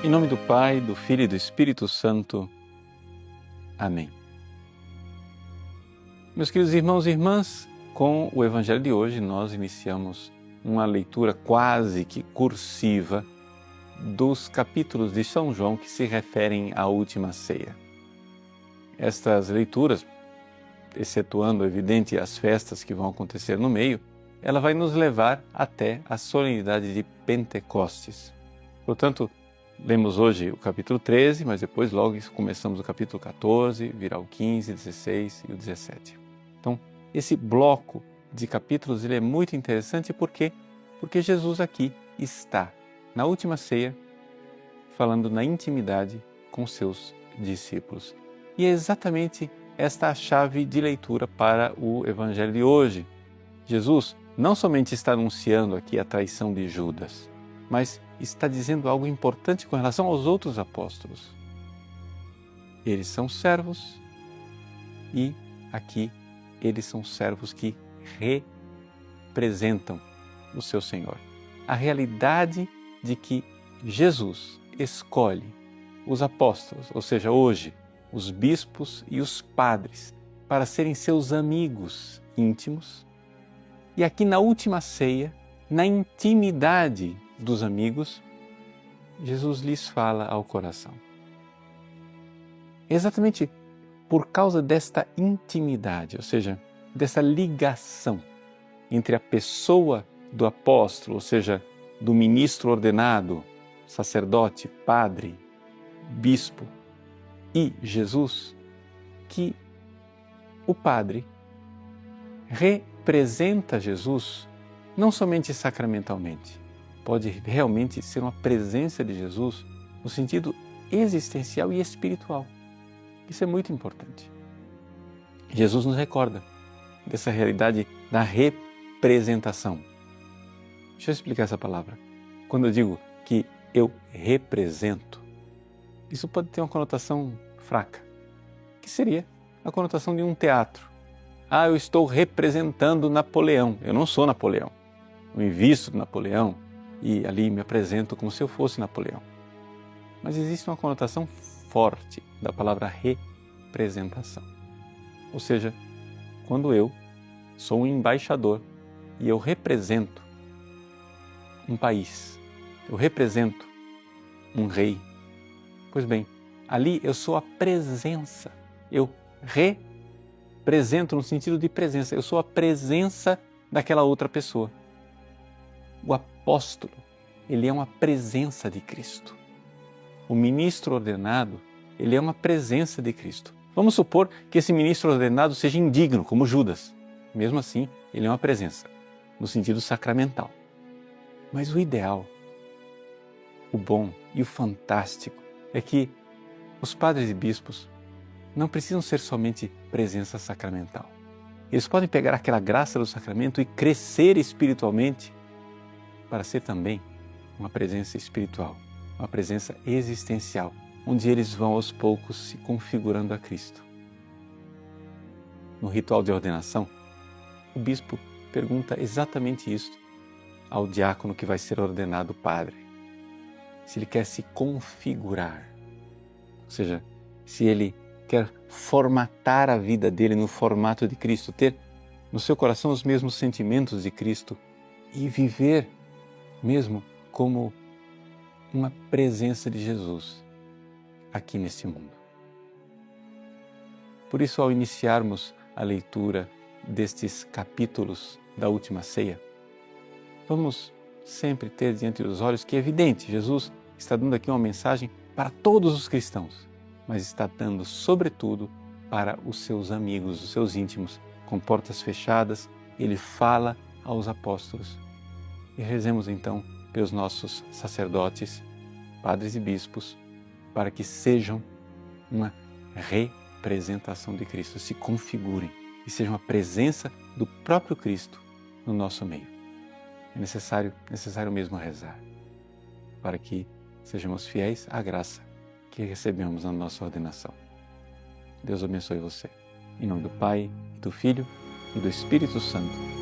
Em nome do Pai, do Filho e do Espírito Santo. Amém. Meus queridos irmãos e irmãs, com o Evangelho de hoje nós iniciamos uma leitura quase que cursiva dos capítulos de São João que se referem à última ceia. Estas leituras, excetuando, evidente, as festas que vão acontecer no meio, ela vai nos levar até a solenidade de Pentecostes. Portanto, lemos hoje o capítulo 13, mas depois logo começamos o capítulo 14, virá o 15, 16 e o 17. Então, esse bloco de capítulos ele é muito interessante porque Jesus aqui está, na última ceia, falando na intimidade com seus discípulos. E é exatamente esta a chave de leitura para o Evangelho de hoje. Jesus não somente está anunciando aqui a traição de Judas, mas está dizendo algo importante com relação aos outros apóstolos. Eles são servos e aqui eles são servos que representam o seu Senhor. A realidade de que Jesus escolhe os apóstolos, ou seja, hoje, os bispos e os padres, para serem seus amigos íntimos. E aqui na última ceia, na intimidade dos amigos, Jesus lhes fala ao coração. Exatamente por causa desta intimidade, ou seja, dessa ligação entre a pessoa do apóstolo, ou seja, do ministro ordenado, sacerdote, padre, bispo e Jesus, que o padre representa Jesus não somente sacramentalmente, pode realmente ser uma presença de Jesus no sentido existencial e espiritual. Isso é muito importante. Jesus nos recorda dessa realidade da representação. Deixa eu explicar essa palavra. Quando eu digo que eu represento, isso pode ter uma conotação fraca, que seria a conotação de um teatro. Eu estou representando Napoleão. Eu não sou Napoleão. Eu invisto de Napoleão e ali me apresento como se eu fosse Napoleão. Mas existe uma conotação forte da palavra representação. Ou seja, quando eu sou um embaixador e eu represento um país, eu represento um rei, pois bem, ali eu sou a presença, eu represento no sentido de presença, eu sou a presença daquela outra pessoa. O apóstolo, ele é uma presença de Cristo. O ministro ordenado, ele é uma presença de Cristo. Vamos supor que esse ministro ordenado seja indigno, como Judas. Mesmo assim, ele é uma presença, no sentido sacramental. Mas o ideal, o bom e o fantástico é que os padres e bispos não precisam ser somente presença sacramental. Eles podem pegar aquela graça do sacramento e crescer espiritualmente para ser também uma presença espiritual, uma presença existencial, onde eles vão aos poucos se configurando a Cristo. No ritual de ordenação, o bispo pergunta exatamente isto ao diácono que vai ser ordenado padre. Se ele quer se configurar, ou seja, se ele quer formatar a vida dele no formato de Cristo, ter no seu coração os mesmos sentimentos de Cristo e viver mesmo como uma presença de Jesus aqui neste mundo. Por isso, ao iniciarmos a leitura destes capítulos da última ceia, vamos sempre ter diante dos olhos que é evidente, Jesus está dando aqui uma mensagem para todos os cristãos, mas está dando sobretudo para os seus amigos, os seus íntimos, com portas fechadas. Ele fala aos apóstolos. E rezemos então pelos nossos sacerdotes, padres e bispos, para que sejam uma representação de Cristo, se configurem e sejam a presença do próprio Cristo no nosso meio. É necessário mesmo rezar, para que sejamos fiéis à graça que recebemos na nossa ordenação. Deus abençoe você. Em nome do Pai, do Filho e do Espírito Santo.